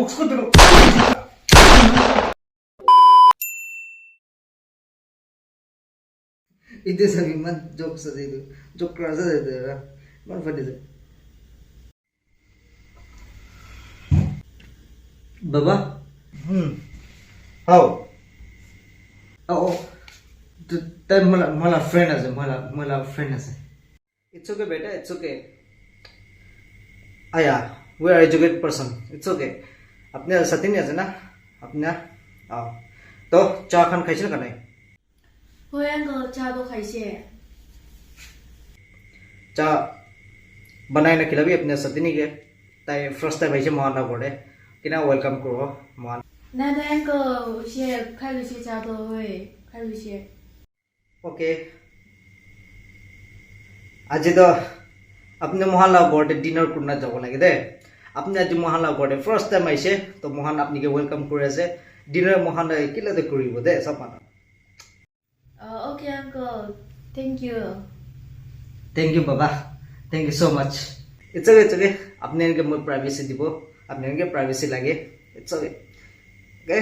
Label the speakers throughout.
Speaker 1: jokes ko dito. Ito sabi man jokes sa dito. Joke kra sa dito. Man funny sa. Baba? How? Oh. তাই मला friend আছে मला friend আছে it's okay बेटा it's okay आया we are educated person it's okay अपने साथी नहीं আছে না अपना तो चा खान খাইছিল का नहीं
Speaker 2: হয় আঙ্কেল চাটো খাইছে
Speaker 1: चा बनाई ना खिलाबी अपने साथी नहीं के ताई फर्स्ट टाइम आइছে মহান পড়ে কিনা ওয়েলকাম করব মহান
Speaker 2: না না আঙ্কেল সে খাইছে চাটো হয় খাইছে
Speaker 1: ओके आज तो अपने मोहल्ला बर्थडे डिनर करना যাব লাগে দে আপনি আজি মোহালা বর্ডে ফার্স্ট টাইম আইছে তো মোহান আপনাকে ওয়েলকাম করে আছে ডিনার মোহান কিলাতে করিব দে সব মানা
Speaker 2: ওকে আঙ্কেল
Speaker 1: থ্যাংক ইউ বাবা thank you so much it's okay আপনি এনকে মই প্রাইভেসি দিব আপনি এনকে প্রাইভেসি লাগে ইটস ওকে ওকে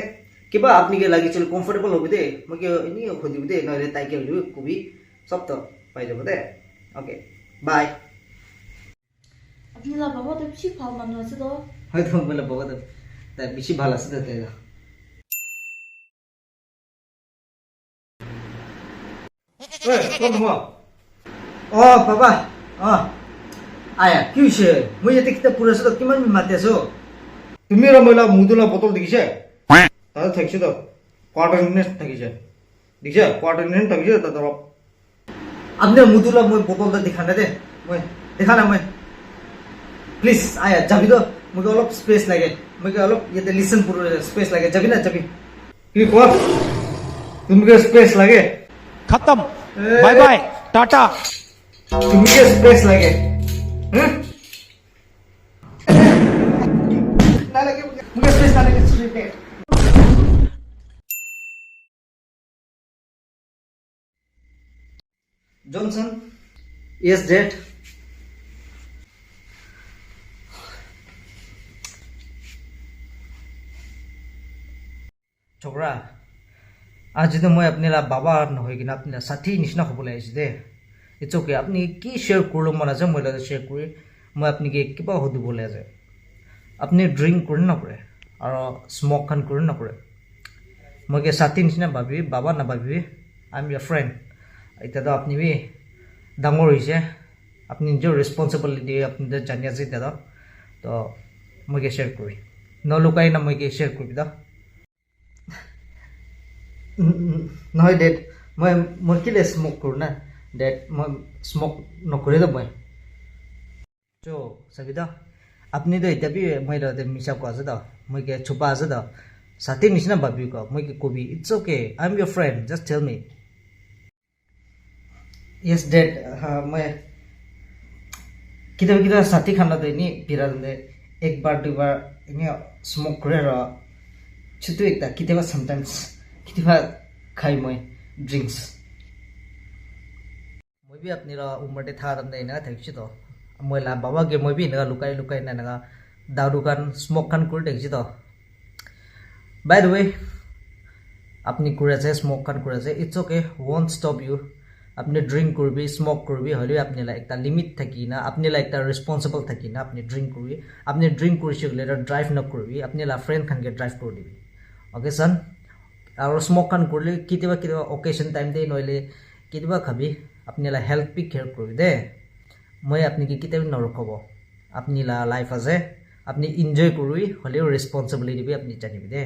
Speaker 1: কিবা আপনি কে লাগি চল কমফর্টেবল হবে দে মকে ইনি খুদিব দে নরে তাই কে লিব কুবি সব তো পাই যাব দে ওকে বাই
Speaker 2: আপনি লা বাবা তো বেশি ভালো মানুষ আছে তো
Speaker 1: হয়তো বলে বাবা তো তাই বেশি ভালো আছে তো তাই ওই কোন হো ও বাবা আয়া কি হইছে মই এতে কিতা পুরাছ তো কিমান মাতে আছো তুমি র মইলা মুদুলা বোতল দেখিছে তাহলে থাকছে তো কোয়ার্টার মিনিট থাকিছে দেখছে কোয়ার্টার মিনিট থাকিছে তো ধর আপনি মুদুলা মই বোতলটা দেখানা দে মই দেখানা মই প্লিজ আয়া যাবি তো মুকে অলপ স্পেস লাগে মুকে অলপ ইতে লিসন পুরো স্পেস লাগে যাবি না যাবি কি কর तुमके स्पेस लगे
Speaker 3: खत्म बाय बाय टाटा
Speaker 1: तुमके स्पेस लगे ना लगे मुझे स्पेस ना लगे जॉनसन यस डैड छोकरा आज तो मैं अपने ला बाबा নহয় কিনা আপনি সাথী নিচিনা হবলৈ আহিছে দে ইটস ওকে আপনি কি শেয়ার করলো মন আছে মই লাগে শেয়ার করি মই আপনি কে কিবা হদিবলে আছে আপনি ড্রিঙ্ক করে না করে আর স্মোক খান করে না করে মই কে সাথী নিচিনা ভাবি বাবা না ভাবি আই এম ইয়োর ফ্রেন্ড এটা তো আপনি বি ডাঙৰ হৈছে আপনি নিজৰ রেসপন্সিবিলিটি আপনি জানি আছে দাদা তো মই কে শেয়ার করি নলুকাই না মই কে শেয়ার করবি দা নহয় ডেড মই কিলে স্মোক কৰো না ডেড মই স্মোক নকৰে তো মই চো সবিতা আপনি তো এটা বি মই তো মিছা কোৱা আছে তো মই কে ছুপা আছে তো সাথী নিচিনা ভাবি ক মই কে কবি it's okay I am your friend just tell me yes dead মই কিটা সাথী খানা তো নি বিরা দে একবার দুবার ইনি স্মোক করে র ছুটু একটা কিটা সামটাইমস কিবা খাই মই ড্রিঙ্কস মই বি আপনি রা উমরতে থারাম দে না থাকছি তো মই লা বাবা গে মই বি না লুকাই না না দারু কান স্মোক কান করে দেখছি তো বাই দ্য ওয়ে আপনি করে আছে স্মোক কান করে আছে it's okay won't stop you আপনি ড্রিঙ্ক করবি স্মোক করবি হলে আপনি লা একটা লিমিট থাকি না আপনি লা একটা রেসপন্সিবল থাকি না আপনি ড্রিঙ্ক করবি আপনি ড্রিঙ্ক করিছে গলে ড্রাইভ না করবি আপনি লা ফ্রেন্ড খানকে ড্রাইভ করে দিবি ওকে সন और स्मोक कान करले कितेबा ओकेजन टाइम दे नइले कितेबा खाबी अपनी ला हेल्थ पि केयर करबी दे মই আপনি কি কিতেबा न रखबो अपनी ला लाइफ আছে আপনি এনজয় করবি হলে রেসপন্সিবিলিটি বি আপনি জানিবি দে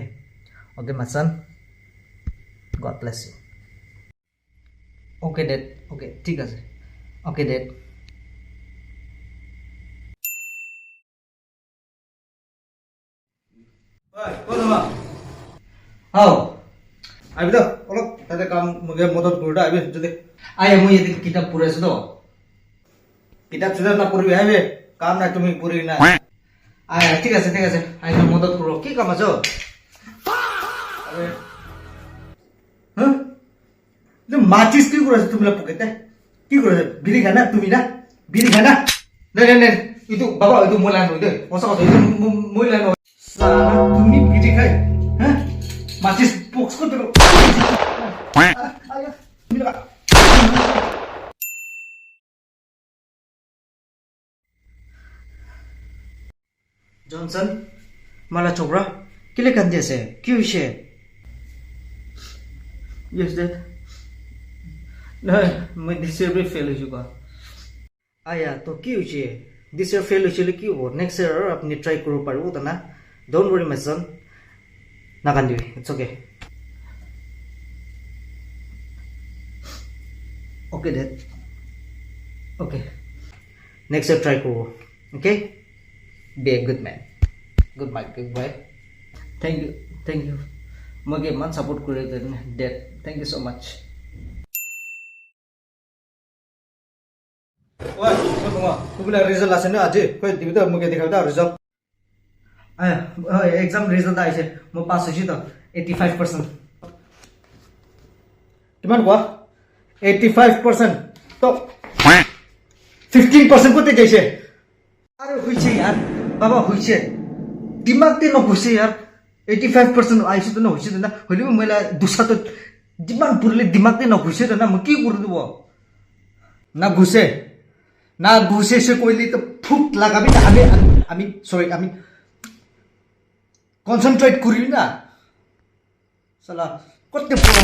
Speaker 1: ওকে মাসান God bless you okay dad okay ঠিক আছে ওকে ডেড বাই কোনমা হাও আইবি তো অলপ তাতে কাম মগে মদত করডা আইবি যদি আই মই এদিক কিতাব পড়াইছো তো কিতাব সুদা না পড়বি আইবে কাম না তুমি পড়ি না আই ঠিক আছে আই মদত করো কি কাম আছে আরে হ্যাঁ যে মাচিস কি করেছ তুমি লা পকেটে কি করেছ বিড়ি খানা তুমি না বিড়ি খানা নে ইতো বাবা ইতো মোলা নই দে ওসা কথা ইতো মোলা নই साला তুমি বিড়ি খাই হ্যাঁ মাচিস বক্স করতে जॉनसन मला छोकरा किले कंदे से क्यों इशे यस दैट नहीं मैं दिस ईयर भी फेल हो चुका आया तो क्यों इशे दिस ईयर फेल हो चले क्यों हो नेक्स्ट ईयर अपनी ट्राई करो पर वो तो ना डोंट वरी माय सन ना कंदे it's okay okay dad okay next year try करो okay be a good man good boy thank you mage man support kore den dad thank you so much oi tunggu kubula result ase na aje koi dibi ta mage dikhau ta result exam result aise mo pass hoichi to 85% kiman kwa 85% to 15% kote jaise are hoiche yaar बाबा होइसे दिमाग ते न घुसे यार 85% आइसे त न होइसे न होइले मैले दुसा त दिमाग पुरले दिमाग ते न घुसे त न म के गर्नु दबो ना घुसे से कोइले त फुक लगाबी त हामी सरी हामी कन्सन्ट्रेट करिउ न साला कते पुरा